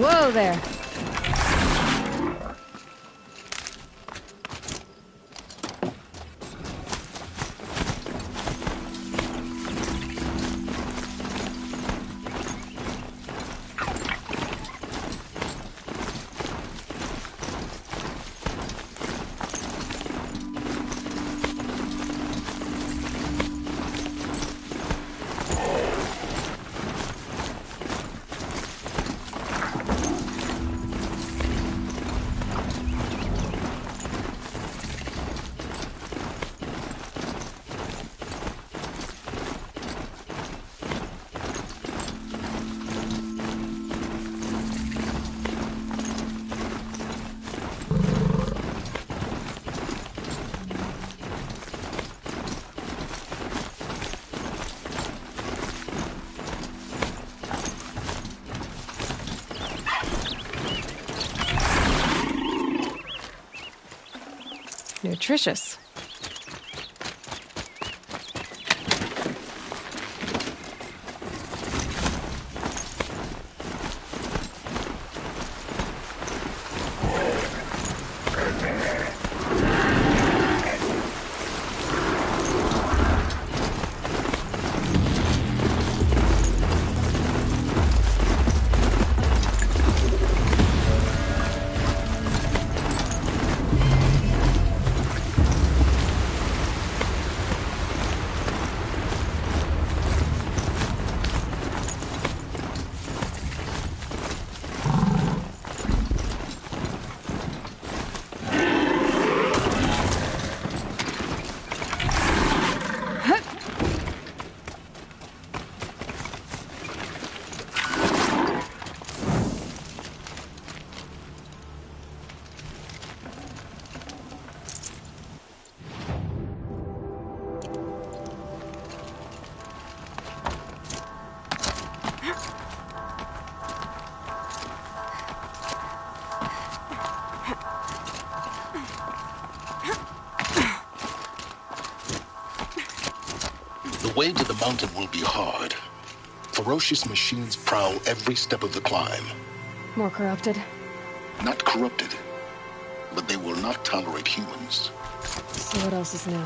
Whoa there. Nutritious. The way to the mountain will be hard. Ferocious machines prowl every step of the climb. More corrupted? Not corrupted, but they will not tolerate humans. So what else is new?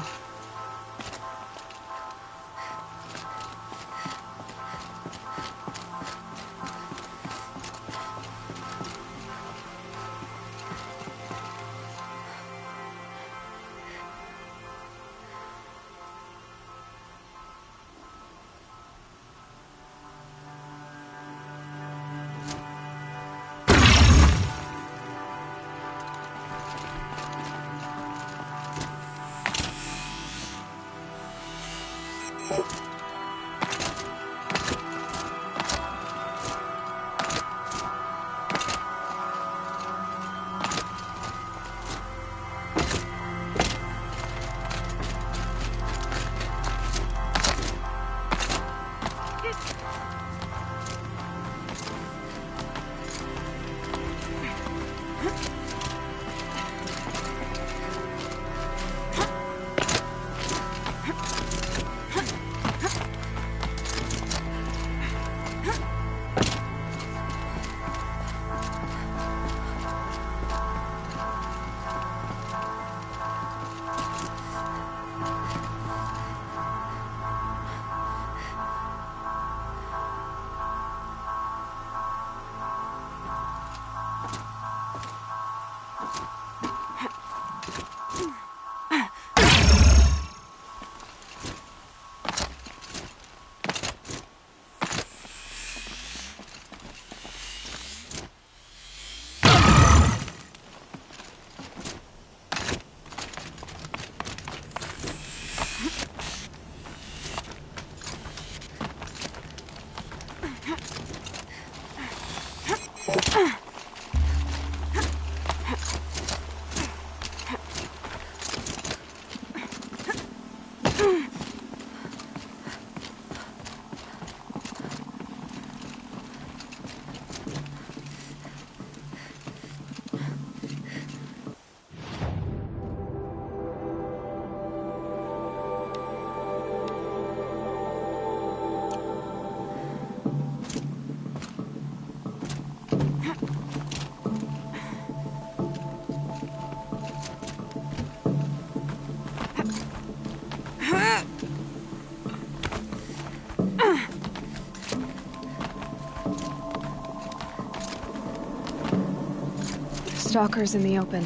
Stalkers in the open.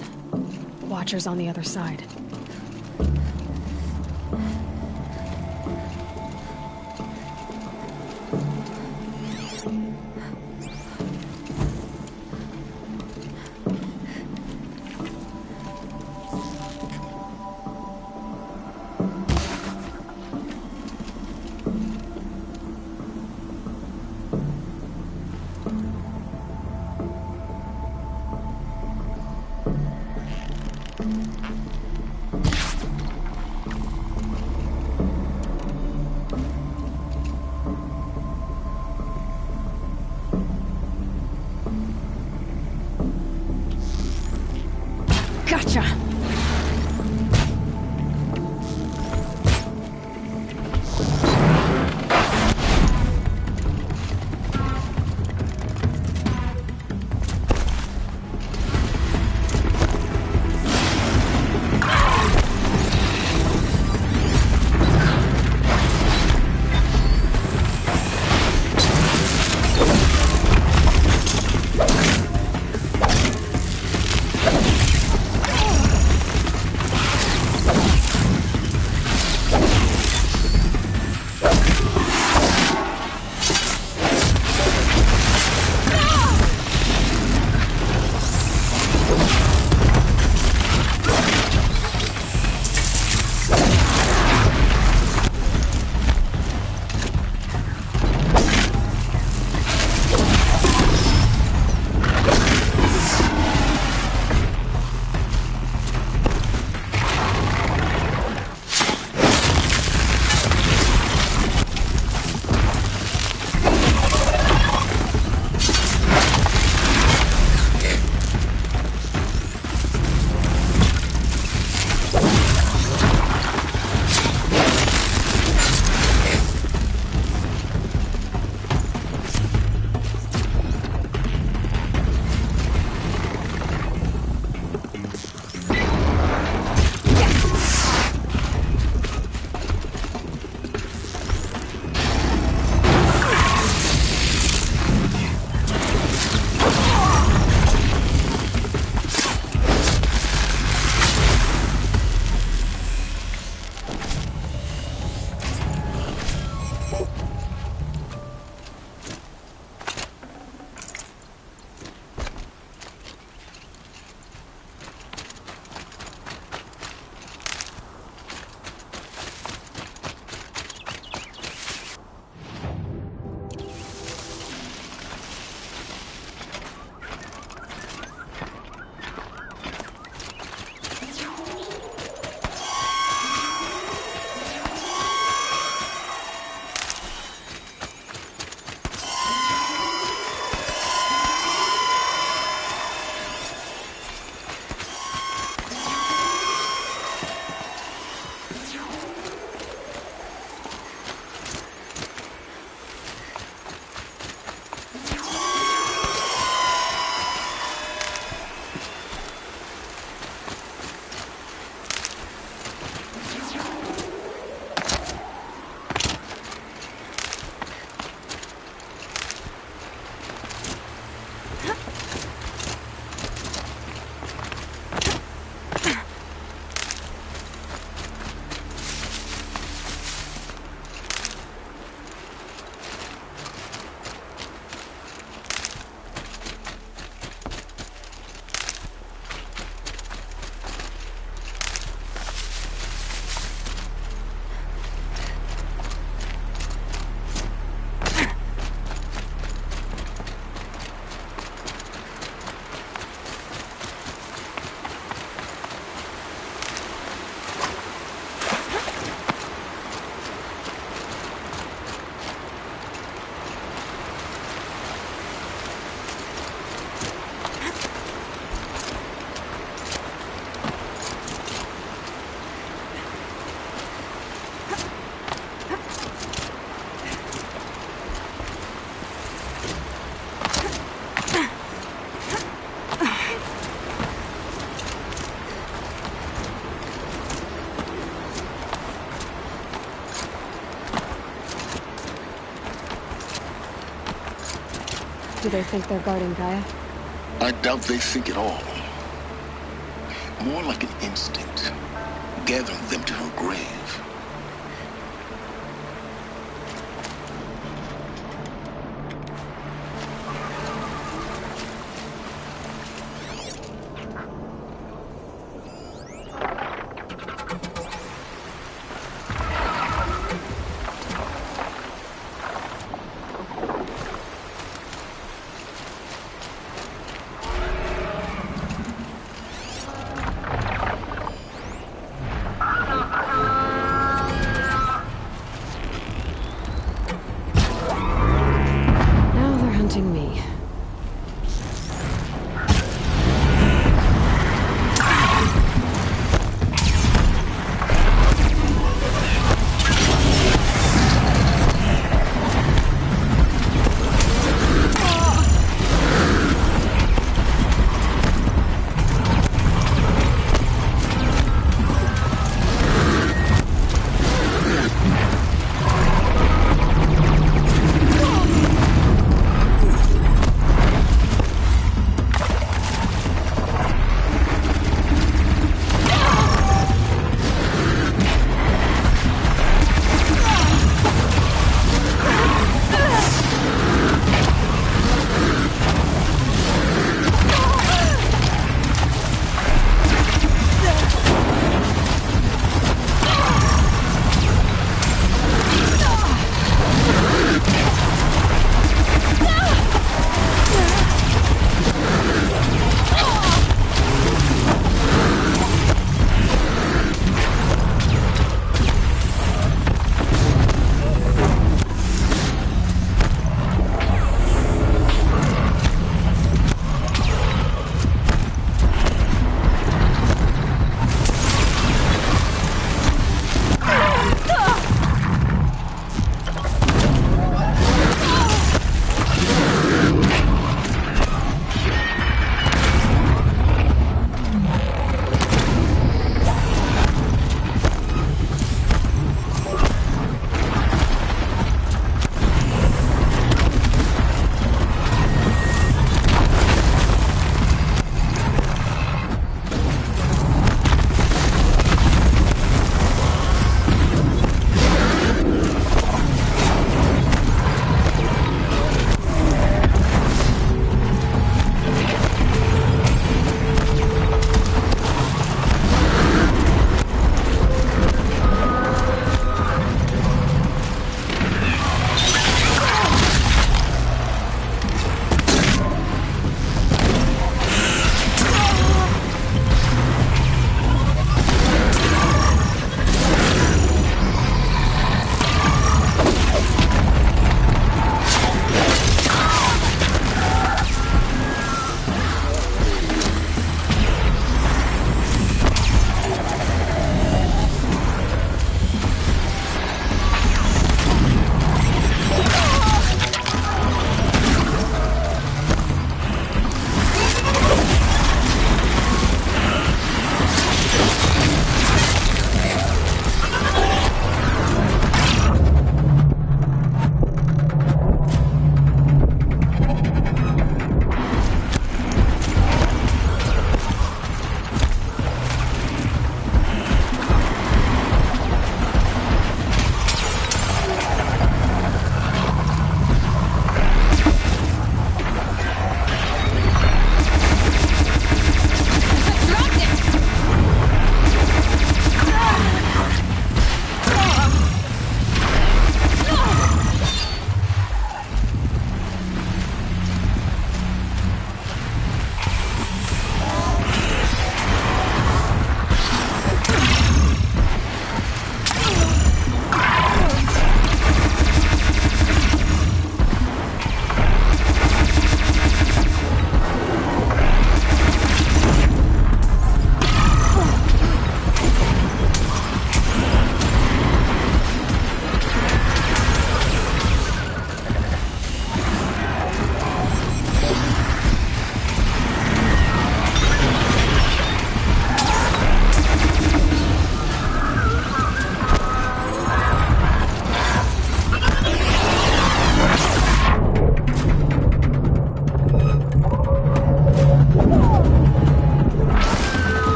Watchers on the other side. Gotcha! Do they think they're guarding Gaia? I doubt they think at all. More like an instinct, gathering them to her grave.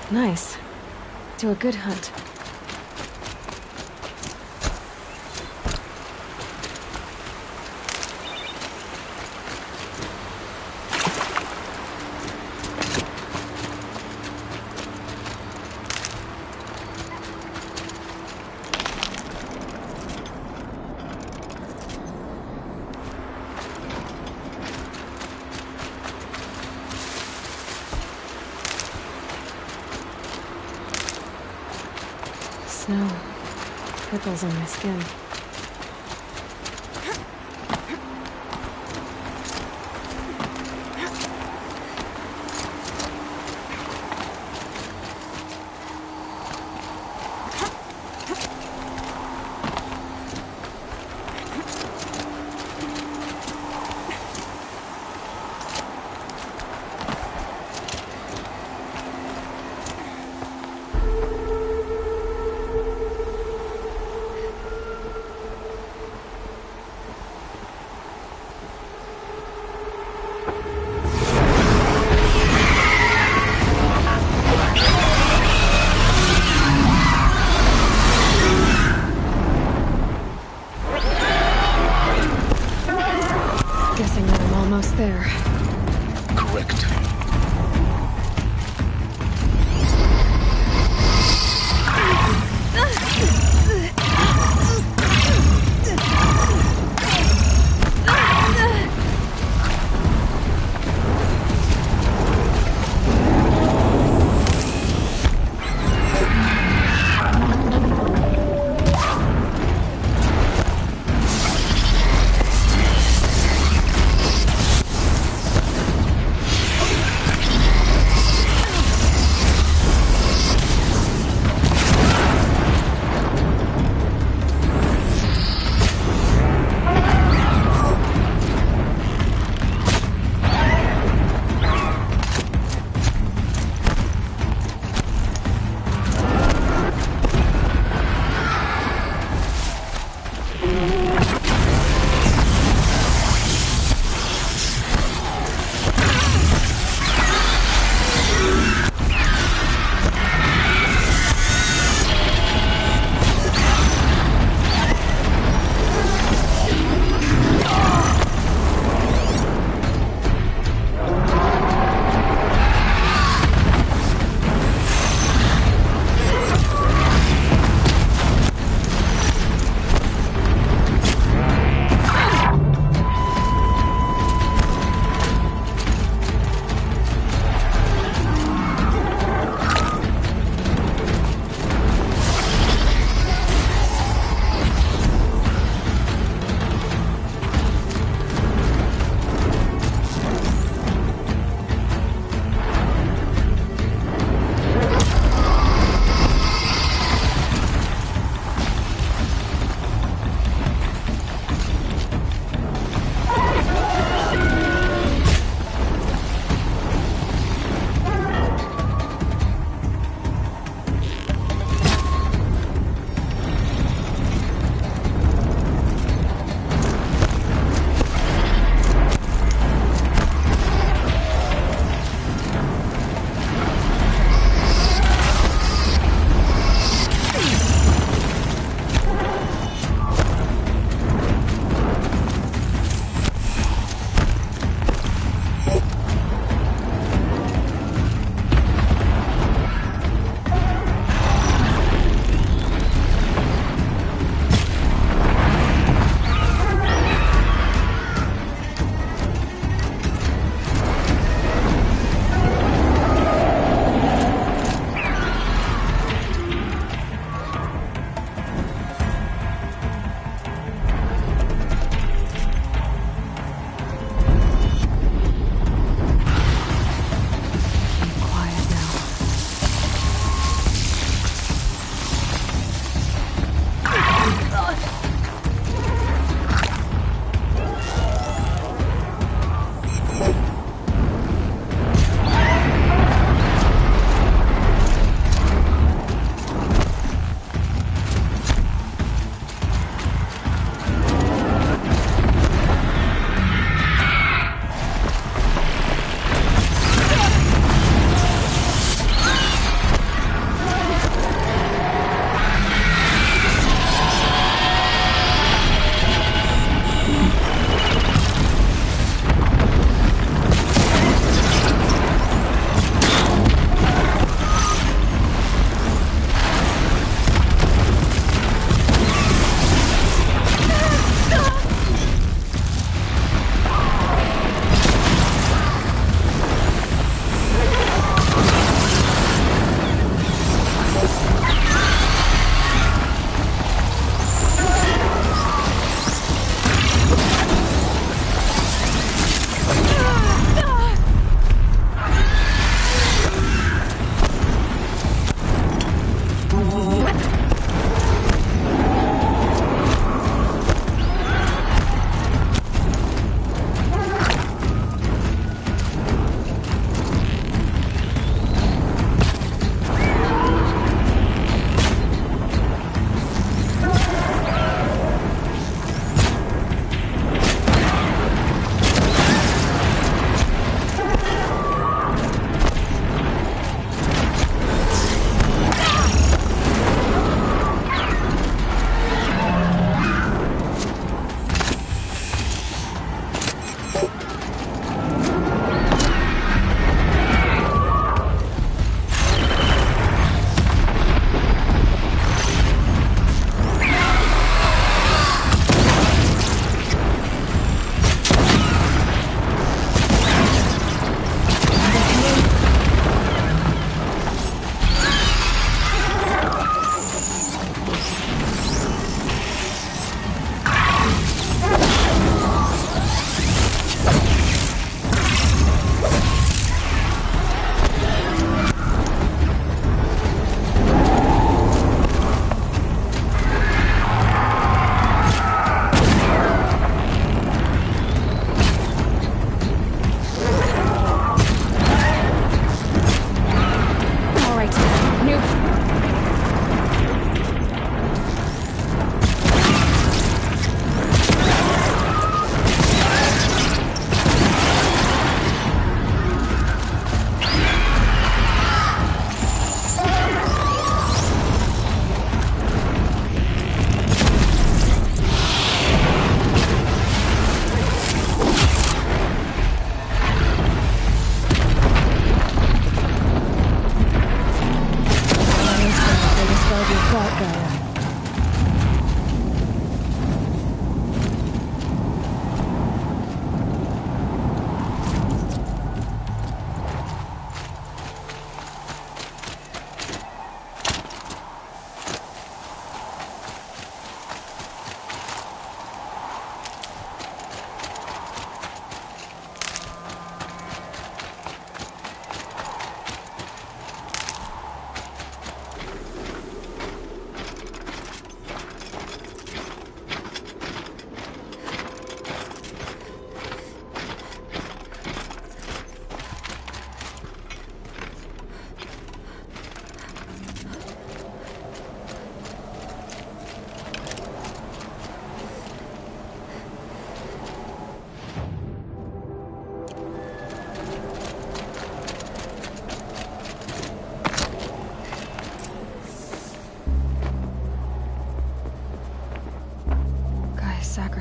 Nice. Do a good hunt. Snow. Prickles on my skin.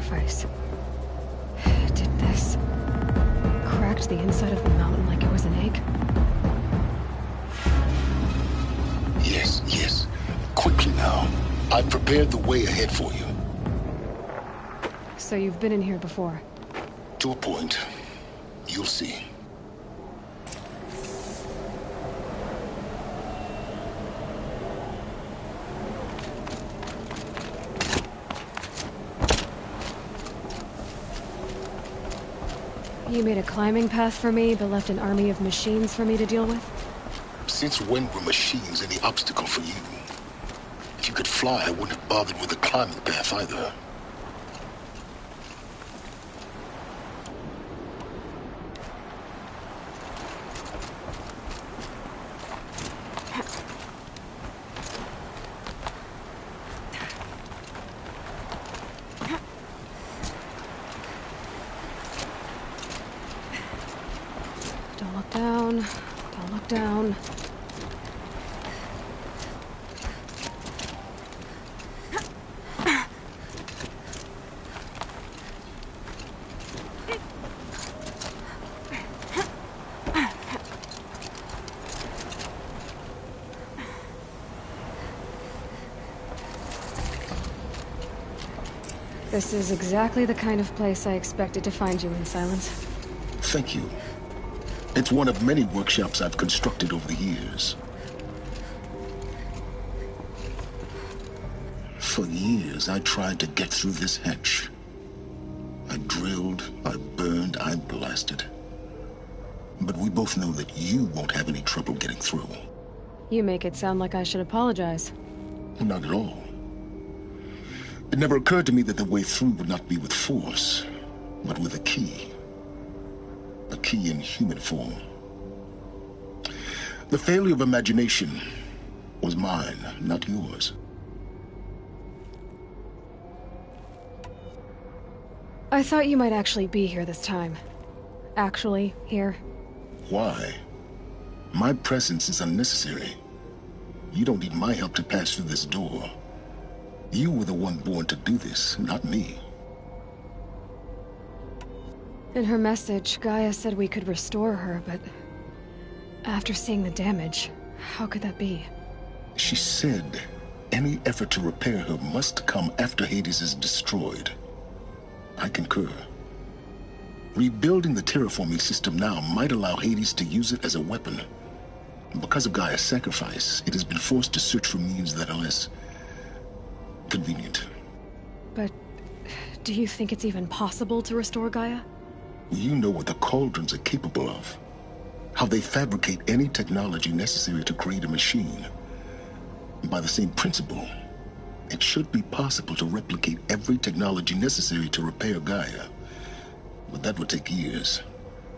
sacrifice. Did this cracked the inside of the mountain like it was an egg? Yes, yes. Quickly now. I've prepared the way ahead for you. So you've been in here before? To a point. You'll see. You made a climbing path for me, but left an army of machines for me to deal with? Since when were machines any obstacle for you? If you could fly, I wouldn't have bothered with a climbing path either. Don't look down. Don't look down. This is exactly the kind of place I expected to find you in, Silence. Thank you. It's one of many workshops I've constructed over the years. For years, I tried to get through this hatch. I drilled, I burned, I blasted. But we both know that you won't have any trouble getting through. You make it sound like I should apologize. Not at all. It never occurred to me that the way through would not be with force, but with a key. A key in human form. The failure of imagination was mine, not yours. I thought you might actually be here this time. Actually, here. Why? My presence is unnecessary. You don't need my help to pass through this door. You were the one born to do this, not me. In her message, Gaia said we could restore her, but after seeing the damage, how could that be? She said any effort to repair her must come after Hades is destroyed. I concur. Rebuilding the terraforming system now might allow Hades to use it as a weapon. Because of Gaia's sacrifice, it has been forced to search for means that are less convenient. But do you think it's even possible to restore Gaia? You know what the Cauldrons are capable of. How they fabricate any technology necessary to create a machine. By the same principle, it should be possible to replicate every technology necessary to repair Gaia. But that would take years,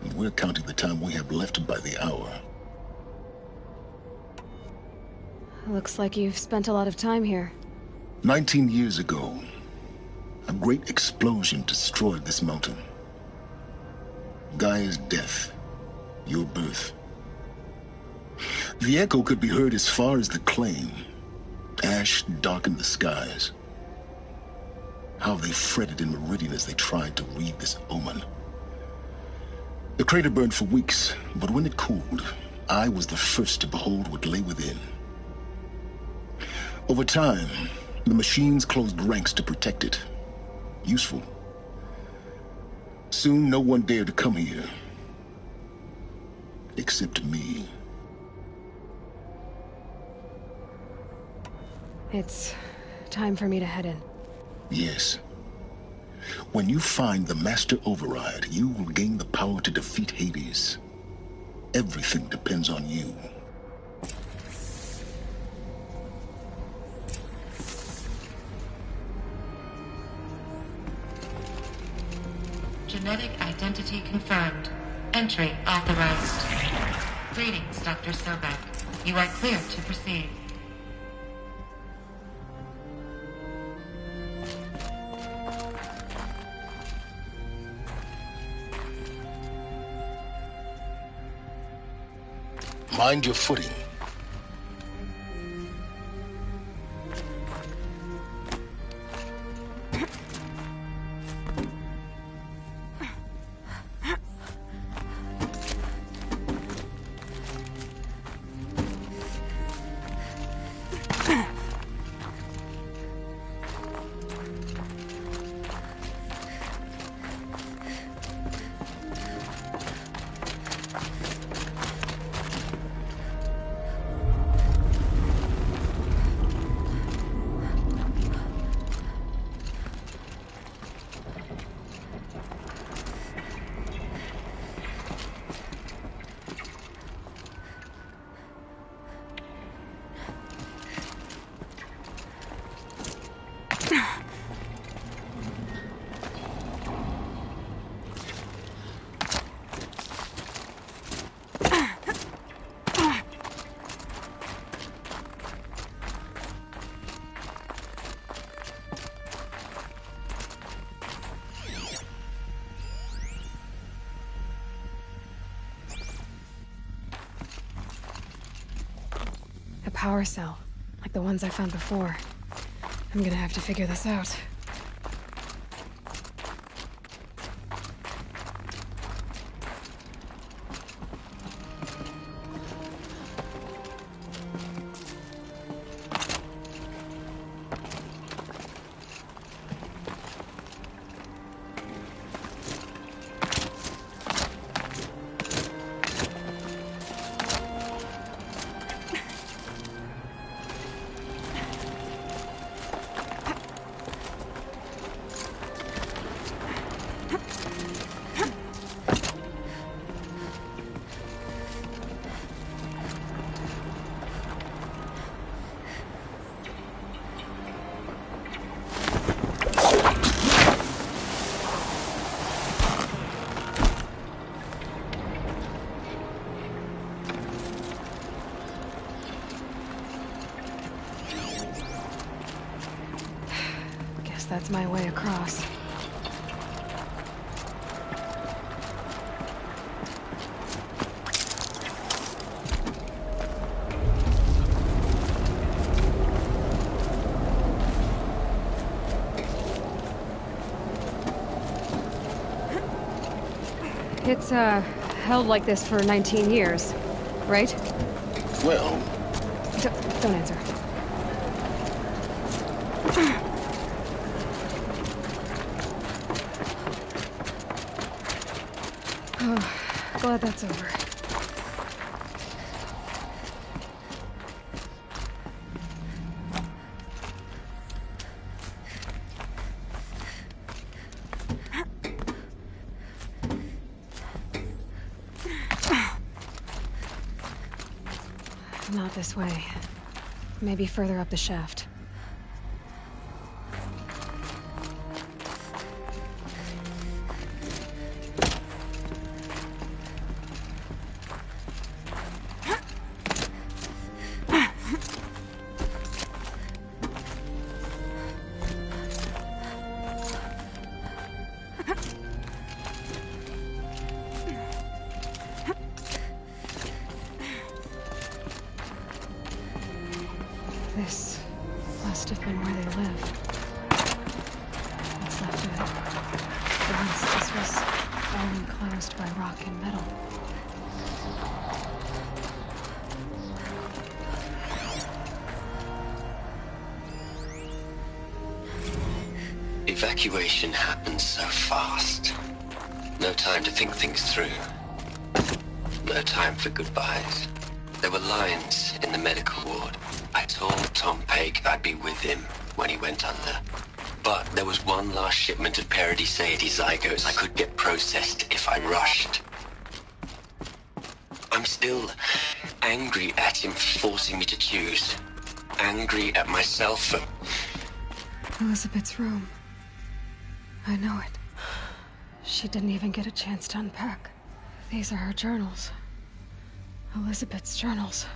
and we're counting the time we have left by the hour. Looks like you've spent a lot of time here. 19 years ago, a great explosion destroyed this mountain. Gaia's death, your birth. The echo could be heard as far as the claim. Ash darkened the skies. How they fretted in meridian as they tried to read this omen. The crater burned for weeks, but when it cooled, I was the first to behold what lay within. Over time, the machines closed ranks to protect it. Useful. Soon, no one dared to come here. Except me. It's time for me to head in. Yes. When you find the Master Override, you will gain the power to defeat Hades. Everything depends on you. Genetic identity confirmed. Entry authorized. Greetings, Dr. Sobek. You are clear to proceed. Mind your footing. power cell, like the ones I found before. I'm gonna have to figure this out. That's my way across. It's, held like this for 19 years, right? Well... Don't answer. Oh, glad that's over. Not this way. Maybe further up the shaft. This must have been where they lived. What's left of it. Once this was all enclosed by rock and metal. Evacuation happens so fast. No time to think things through. No time for goodbyes. There were lines in the medical ward. I told Tom Pake I'd be with him when he went under. But there was one last shipment of Paradiseidae zygotes I could get processed if I rushed. I'm still angry at him for forcing me to choose. Angry at myself for... Elizabeth's room. I know it. She didn't even get a chance to unpack. These are her journals. Elizabeth's journals.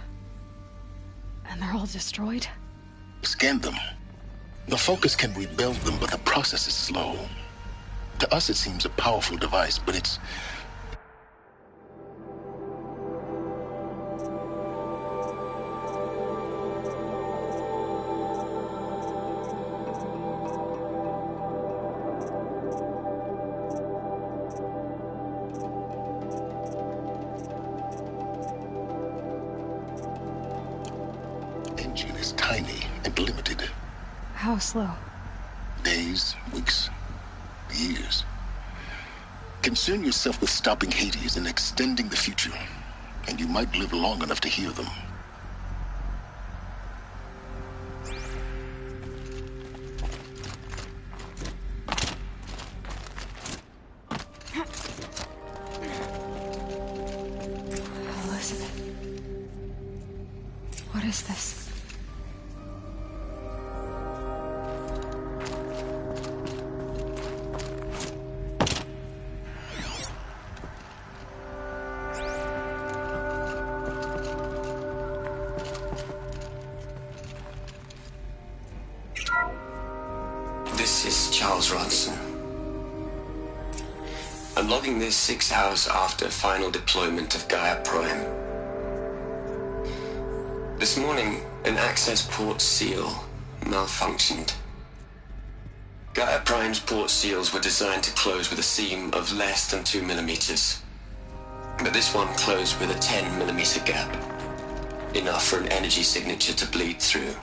And they're all destroyed? Scan them. The Focus can rebuild them, but the process is slow. To us, it seems a powerful device, but it's... engine is tiny and limited. How slow? Days, weeks, years. Concern yourself with stopping Hades and extending the future, and you might live long enough to hear them. Elizabeth. What is this? This is Charles Ronson. I'm logging this 6 hours after final deployment of Gaia Prime. This morning, an access port seal malfunctioned. Gaia Prime's port seals were designed to close with a seam of less than 2 millimeters. But this one closed with a 10 millimeter gap. Enough for an energy signature to bleed through.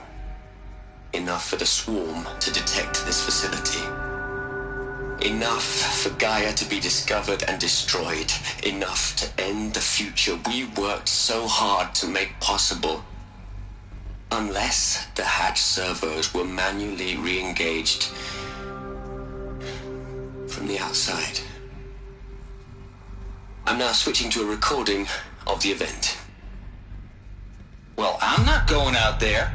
Enough for the swarm to detect this facility. Enough for Gaia to be discovered and destroyed. Enough to end the future we worked so hard to make possible. Unless the hatch servos were manually re-engaged from the outside. I'm now switching to a recording of the event. Well, I'm not going out there.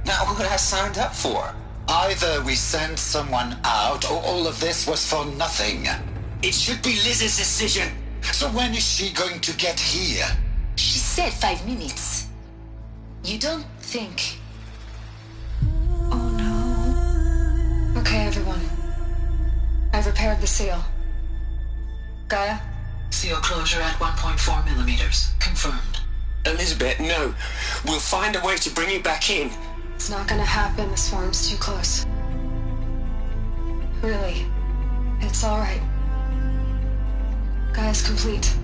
Not what I signed up for. Either we send someone out, or all of this was for nothing. It should be Liz's decision. So when is she going to get here? She said 5 minutes. You don't think... Oh no. Okay, everyone. I've repaired the seal. Gaia? Seal closure at 1.4 millimeters. Confirmed. Elizabeth, no. We'll find a way to bring you back in. It's not gonna happen. The swarm's too close. Really. It's alright. Gaia's complete.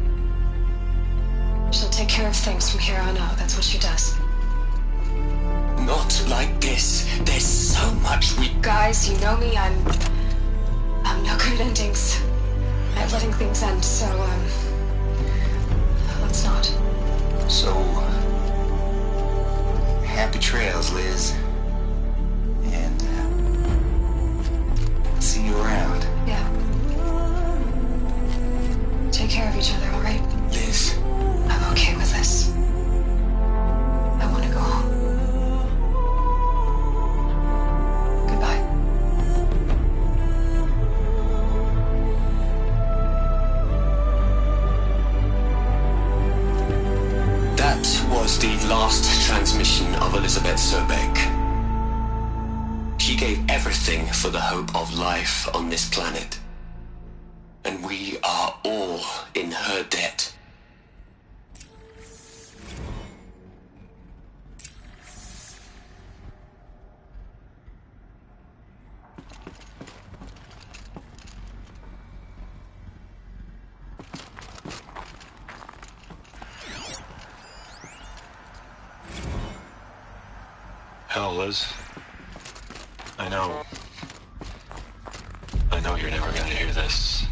She'll take care of things from here on out. That's what she does. Not like this. There's so much we... Guys, you know me. I'm no good at endings. At letting things end, so, let's not. So, happy trails, Liz. And, see you around. Yeah. Take care of each other, alright? Liz. I'm okay with this. I want to go home. Goodbye. That was the last transmission of Elizabeth Sobek. She gave everything for the hope of life on this planet. And we are all in her debt. Hell, Liz. I know you're never gonna hear this.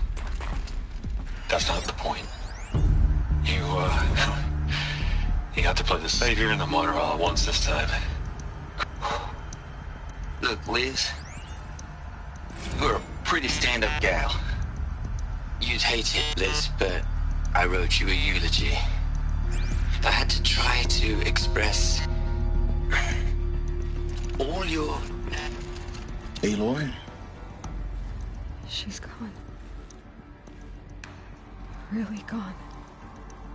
That's not the point. You got to play the savior and the martyr all at once this time. Look, Liz. You're a pretty stand-up gal. You'd hate it, Liz, but I wrote you a eulogy. I had to try to express all your... Aloy? She's gone. Really gone.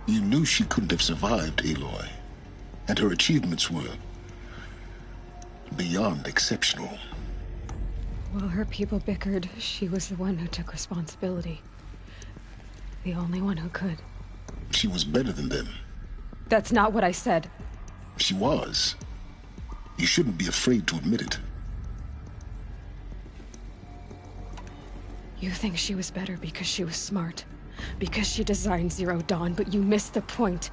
You knew she couldn't have survived, Aloy. And her achievements were beyond exceptional. While her people bickered, she was the one who took responsibility. The only one who could. She was better than them. That's not what I said. She was. You shouldn't be afraid to admit it. You think she was better because she was smart. Because she designed Zero Dawn, but you missed the point.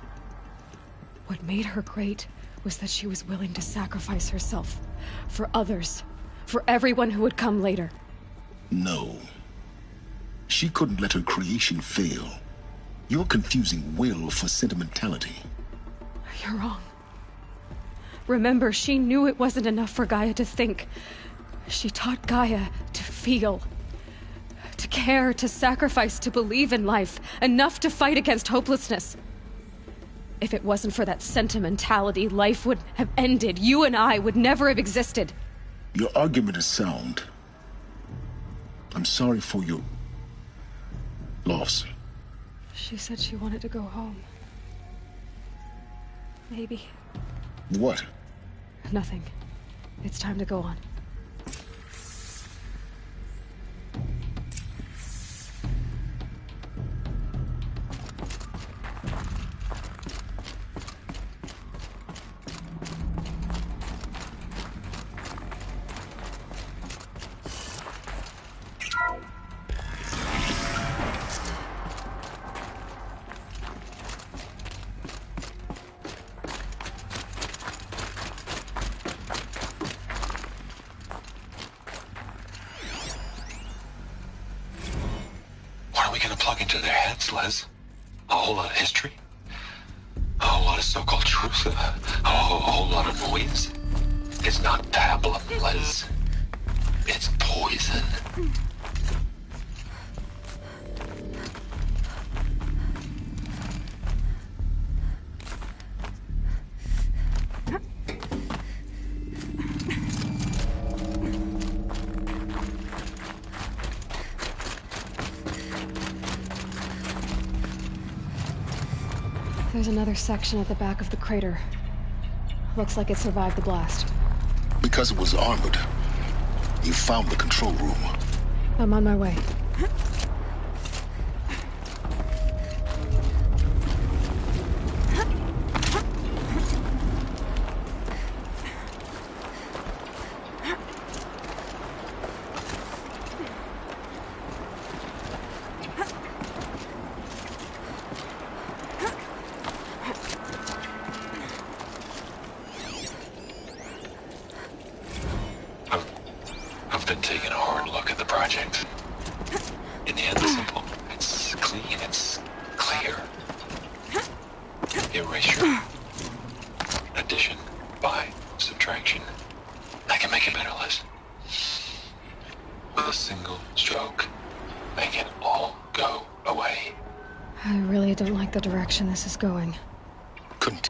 What made her great was that she was willing to sacrifice herself. For others. For everyone who would come later. No. She couldn't let her creation fail. You're confusing will for sentimentality. You're wrong. Remember, she knew it wasn't enough for Gaia to think. She taught Gaia to feel. To care, to sacrifice, to believe in life. Enough to fight against hopelessness. If it wasn't for that sentimentality, life would have ended. You and I would never have existed. Your argument is sound. I'm sorry for your loss. She said she wanted to go home. Maybe. What? Nothing. It's time to go on. plug into their heads, Les. A whole lot of history. A whole lot of so-called truth. A whole lot of noise. It's not pablum, Les. It's poison. There's another section at the back of the crater. Looks like it survived the blast. Because it was armored, you found the control room. I'm on my way. I've been taking a hard look at the project. In the end, it's simple. It's clean. It's clear. Erasure. Addition. By. Subtraction. I can make it better, Liz. With a single stroke. Make it all go away. I really don't like the direction this is going. Continue.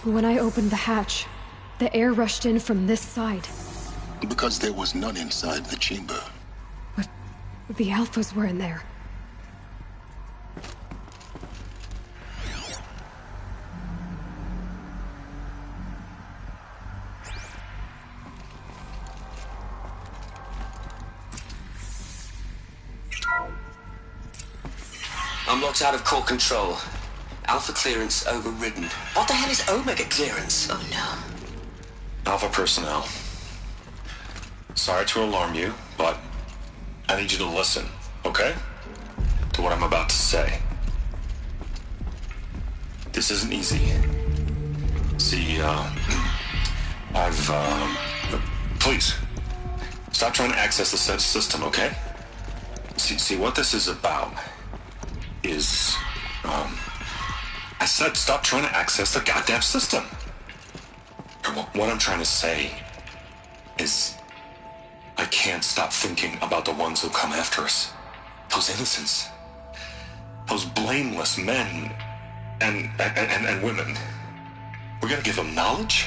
When I opened the hatch, the air rushed in from this side. Because there was none inside the chamber. But the Alphas were in there. I'm locked out of core control. Alpha clearance overridden. What the hell is Omega clearance? Oh no. Alpha personnel. Sorry to alarm you, but I need you to listen, okay? To what I'm about to say. This isn't easy. See, please, stop trying to access the system, okay? See, what this is about is, I said stop trying to access the goddamn system. What I'm trying to say is I can't stop thinking about the ones who come after us. Those innocents. Those blameless men and women. We're gonna give them knowledge?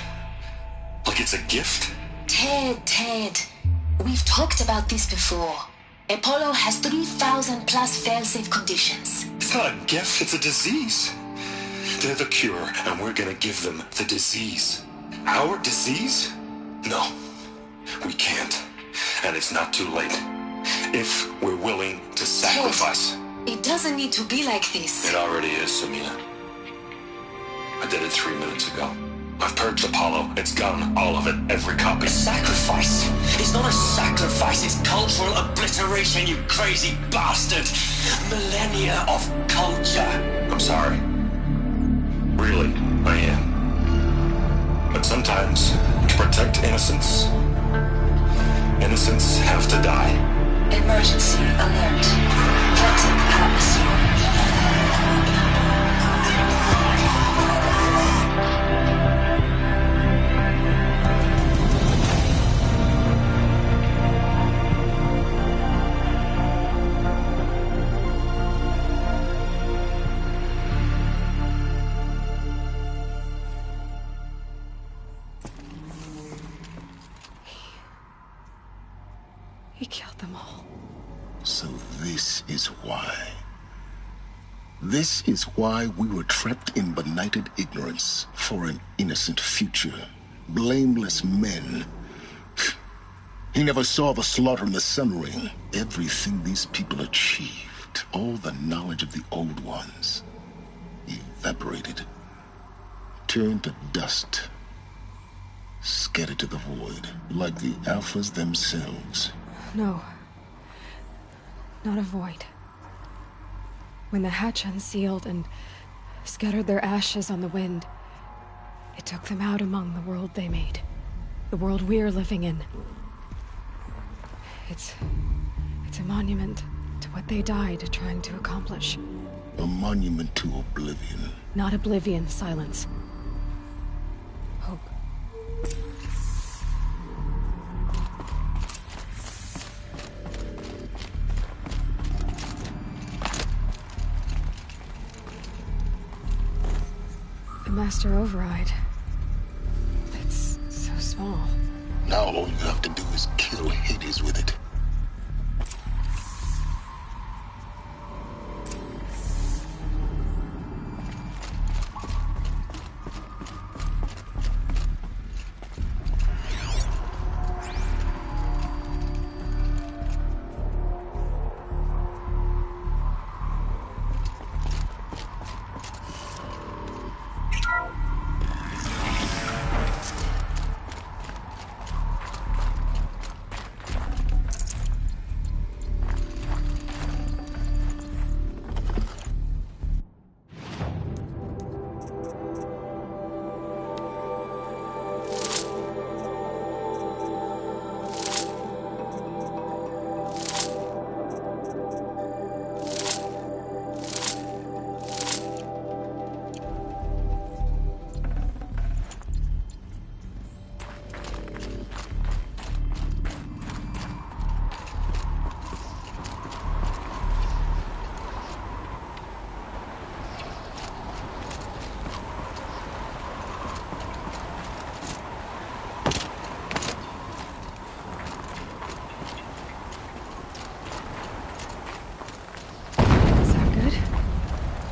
Like it's a gift? Ted. We've talked about this before. Apollo has 3,000 plus fail-safe conditions. It's not a gift, it's a disease. They're the cure, and we're gonna give them the disease. Our disease? No, we can't. And it's not too late. If we're willing to sacrifice. Ted, it doesn't need to be like this. It already is, Samina. I did it 3 minutes ago. I've purged Apollo. It's gone. All of it. Every copy. Sacrifice? It's not a sacrifice. It's cultural obliteration, you crazy bastard. Millennia of culture. I'm sorry. Really, I am. But sometimes, to protect innocence, innocents have to die. Emergency alert. Threatened atmosphere. He killed them all. So this is why. This is why we were trapped in benighted ignorance for an innocent future. Blameless men. He never saw the slaughter in the Sun Ring. Everything these people achieved, all the knowledge of the old ones, evaporated, turned to dust, scattered to the void, like the Alphas themselves. No. Not a void. When the hatch unsealed and scattered their ashes on the wind, it took them out among the world they made. The world we're living in. It's a monument to what they died trying to accomplish. A monument to oblivion. Not oblivion, silence. Hope. The Master Override. It's so small. Now all you have to do is kill Hades with it.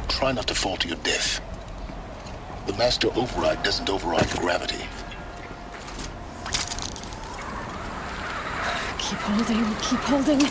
Try not to fall to your death. The Master Override doesn't override gravity. Keep holding, keep holding.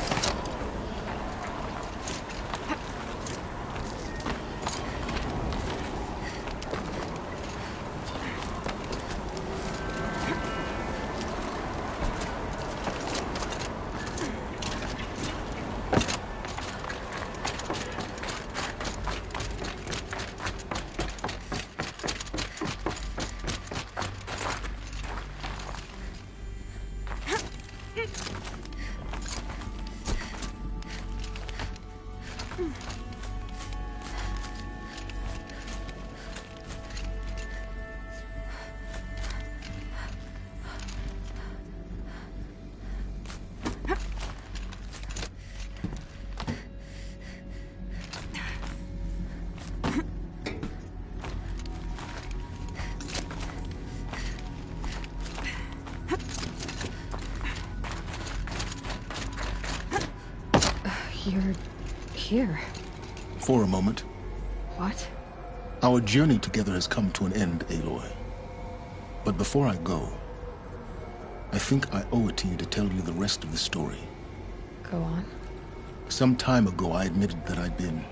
You're here. For a moment. What? Our journey together has come to an end, Aloy. But before I go, I think I owe it to you to tell you the rest of the story. Go on. Some time ago, I admitted that I'd been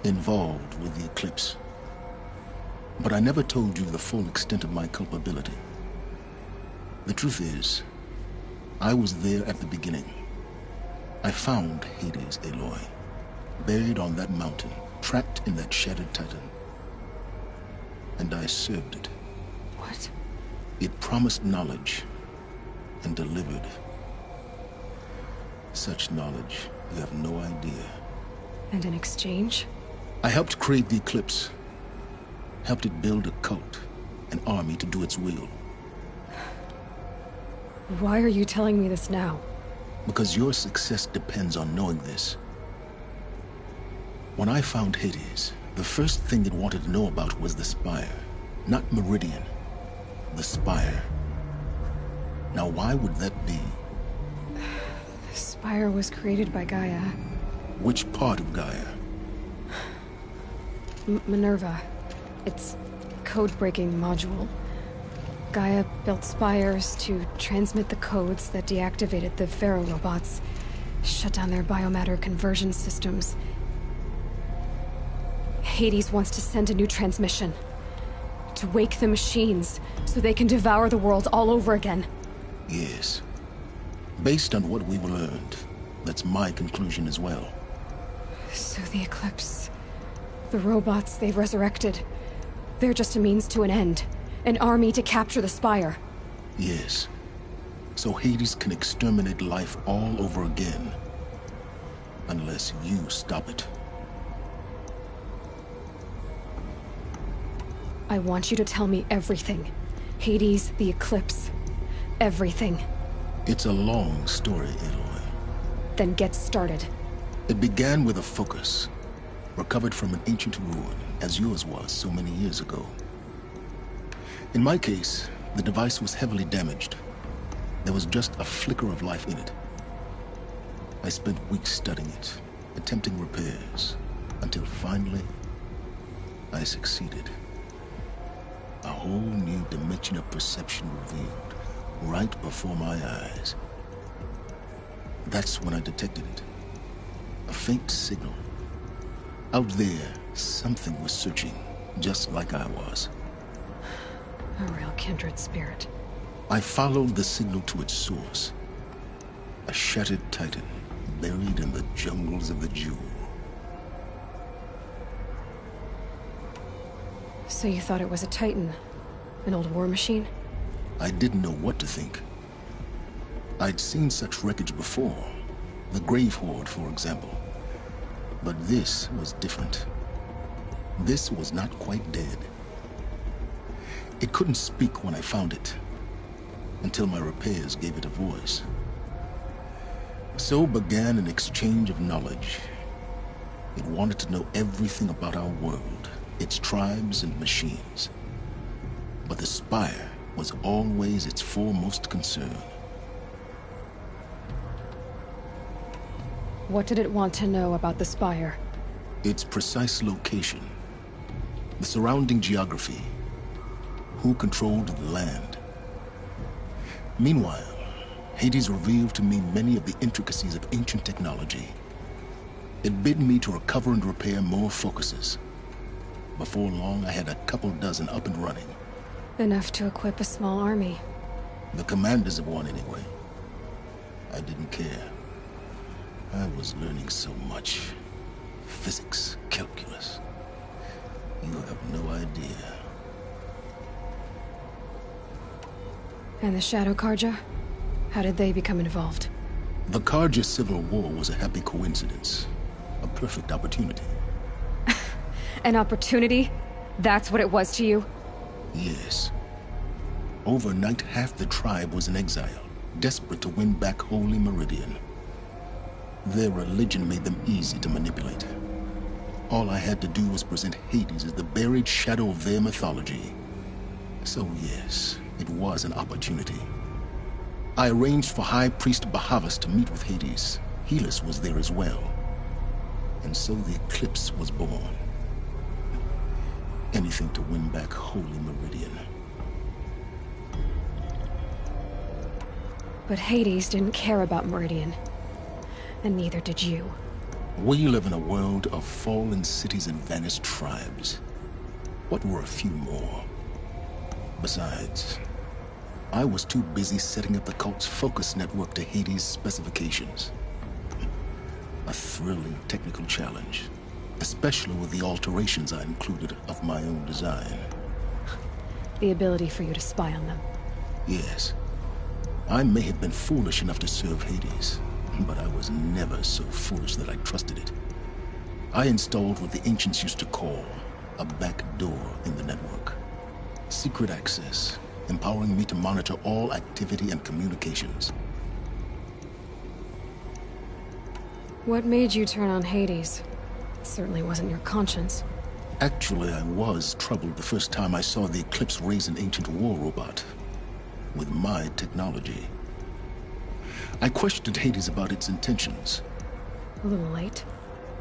involved with the eclipse. But I never told you the full extent of my culpability. The truth is, I was there at the beginning. I found Hades, Aloy, buried on that mountain, trapped in that shattered titan. and I served it. What? It promised knowledge and delivered. Such knowledge, you have no idea. And in exchange? I helped create the Eclipse. Helped it build a cult, an army to do its will. Why are you telling me this now? Because your success depends on knowing this. When I found Hades, the first thing it wanted to know about was the Spire. Not Meridian. The Spire. Now why would that be? The Spire was created by Gaia. Which part of Gaia? Minerva. Its code-breaking module. Gaia built spires to transmit the codes that deactivated the Pharaoh robots, shut down their biomatter conversion systems. Hades wants to send a new transmission. To wake the machines, so they can devour the world all over again. Yes. Based on what we've learned, that's my conclusion as well. So the Eclipse... the robots they've resurrected... they're just a means to an end. An army to capture the Spire. Yes. So Hades can exterminate life all over again. Unless you stop it. I want you to tell me everything. Hades, the Eclipse. Everything. It's a long story, Aloy. Then get started. It began with a focus. Recovered from an ancient ruin, as yours was so many years ago. In my case, the device was heavily damaged. There was just a flicker of life in it. I spent weeks studying it, attempting repairs, until finally, I succeeded. A whole new dimension of perception revealed, right before my eyes. That's when I detected it. A faint signal. Out there, something was searching, just like I was. A real kindred spirit. I followed the signal to its source. A shattered titan, buried in the jungles of the Jewel. So you thought it was a titan? An old war machine? I didn't know what to think. I'd seen such wreckage before. The Grave Horde, for example. But this was different. This was not quite dead. It couldn't speak when I found it, until my repairs gave it a voice. So began an exchange of knowledge. It wanted to know everything about our world, its tribes and machines. But the Spire was always its foremost concern. What did it want to know about the Spire? Its precise location, the surrounding geography, who controlled the land. Meanwhile, Hades revealed to me many of the intricacies of ancient technology. It bid me to recover and repair more focuses. Before long, I had a couple dozen up and running. Enough to equip a small army. The commanders of one, anyway. I didn't care. I was learning so much. Physics, calculus. You have no idea. And the Shadow Karja? How did they become involved? The Karja Civil War was a happy coincidence. A perfect opportunity. An opportunity? That's what it was to you? Yes. Overnight, half the tribe was in exile, desperate to win back Holy Meridian. Their religion made them easy to manipulate. All I had to do was present Hades as the buried shadow of their mythology. So yes, it was an opportunity. I arranged for High Priest Bahavas to meet with Hades. Helis was there as well. And so the Eclipse was born. Anything to win back Holy Meridian. But Hades didn't care about Meridian. And neither did you. We live in a world of fallen cities and vanished tribes. What were a few more? Besides, I was too busy setting up the cult's focus network to Hades' specifications. A thrilling technical challenge, especially with the alterations I included of my own design. The ability for you to spy on them. Yes. I may have been foolish enough to serve Hades, but I was never so foolish that I trusted it. I installed what the ancients used to call a back door in the network. Secret access, empowering me to monitor all activity and communications. What made you turn on Hades? It certainly wasn't your conscience. Actually, I was troubled the first time I saw the Eclipse raise an ancient war robot with my technology. I questioned Hades about its intentions. A little late.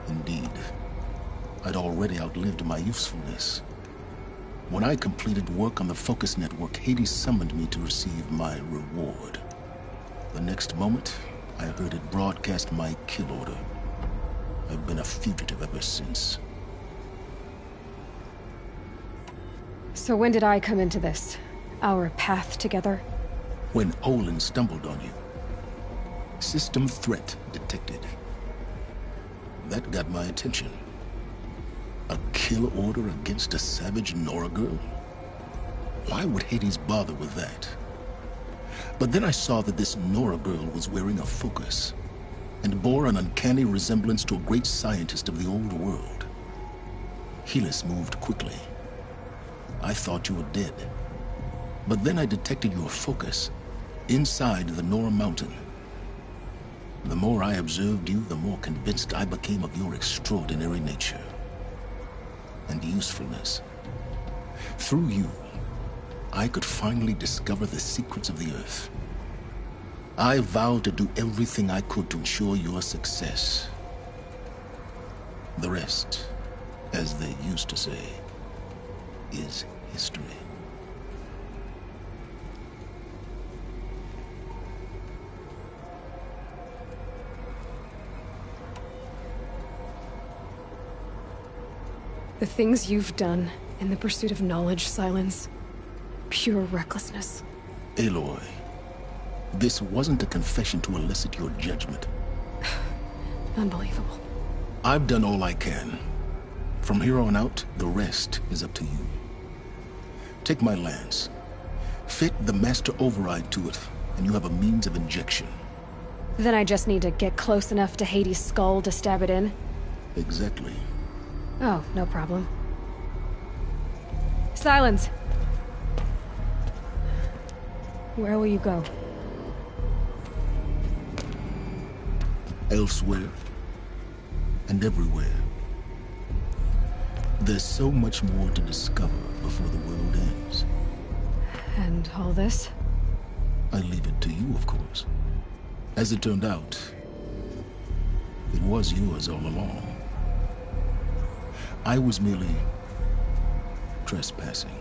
Indeed. I'd already outlived my usefulness. When I completed work on the Focus Network, Hades summoned me to receive my reward. The next moment, I heard it broadcast my kill order. I've been a fugitive ever since. So when did I come into this? Our path together? When Olin stumbled on you. System threat detected. That got my attention. A kill order against a savage Nora girl? Why would Hades bother with that? But then I saw that this Nora girl was wearing a focus, and bore an uncanny resemblance to a great scientist of the old world. Helis moved quickly. I thought you were dead. But then I detected your focus inside the Nora mountain. The more I observed you, the more convinced I became of your extraordinary nature and usefulness. Through you, I could finally discover the secrets of the Earth. I vowed to do everything I could to ensure your success. The rest, as they used to say, is history. The things you've done in the pursuit of knowledge, Silence. Pure recklessness. Aloy, this wasn't a confession to elicit your judgment. Unbelievable. I've done all I can. From here on out, the rest is up to you. Take my lance. Fit the master override to it, and you have a means of injection. Then I just need to get close enough to Hades' skull to stab it in? Exactly. Oh, no problem. Silence! Where will you go? Elsewhere. And everywhere. There's so much more to discover before the world ends. And all this? I leave it to you, of course. As it turned out, it was yours all along. I was merely trespassing.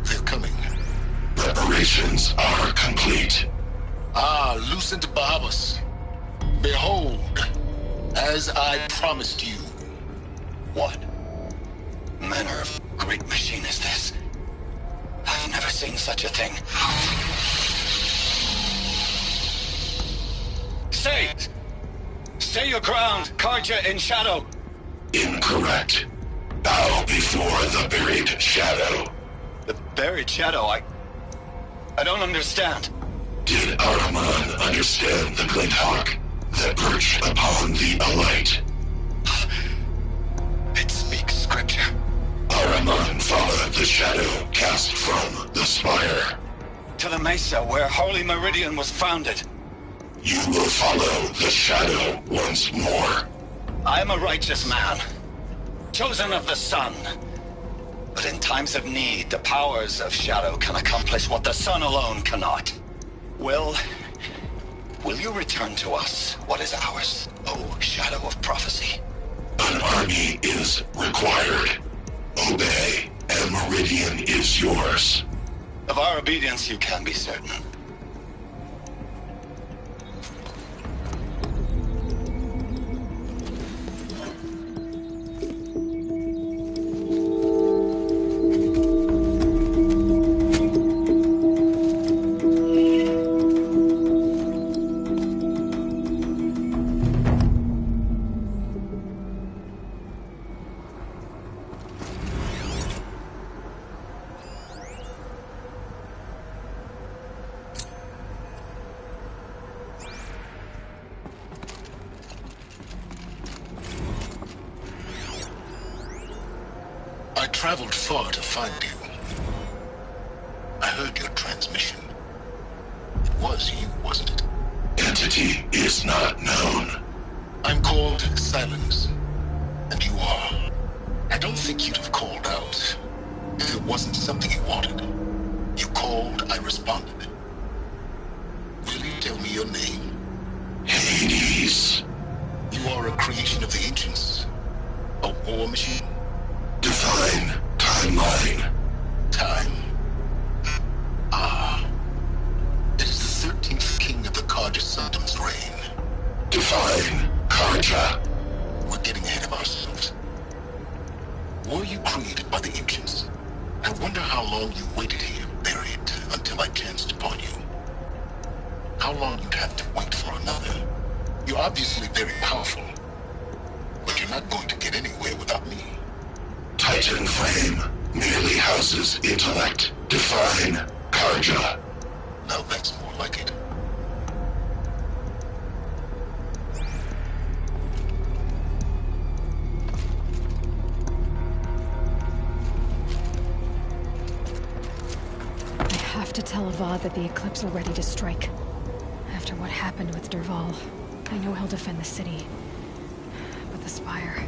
They're coming. Preparations are complete. Lucent Bahabas. Behold, as I promised you. What manner of great machine is this? I've never seen such a thing. Stay! Stay your ground, Karja in shadow! Incorrect. Bow before the buried shadow. The buried shadow, I don't understand. Did Ahriman understand the glint hawk that perched upon the alight? It speaks scripture. Ahriman followed the shadow cast from the spire. To the mesa where Holy Meridian was founded. You will follow the shadow once more. I am a righteous man, chosen of the sun. But in times of need, the powers of shadow can accomplish what the sun alone cannot. Will you return to us what is ours, O Shadow of Prophecy? An army is required. Obey, and Meridian is yours. Of our obedience you can be certain. traveled far to find you. I heard your transmission. It was you, wasn't it? Entity is not known. I'm called Silence, and you are. I don't think you'd have called out if it wasn't something you wanted. You called, I responded. Will you tell me your name? Hades. You are a creation of the ancients. A war machine. Define timeline. Time. Ah. It is the 13th king of the Karja Saddam's reign. Define Karja. We're getting ahead of ourselves. Were you created by the ancients? I wonder how long you waited here, buried, until I chanced upon you. How long you'd have to wait for another. You're obviously very powerful, but you're not going to get anywhere without me. Titan Flame merely houses intellect. Define Karja. Now that's more like it. I have to tell Avad that the Eclipse are ready to strike. After what happened with Derval, I know he'll defend the city. But the Spire...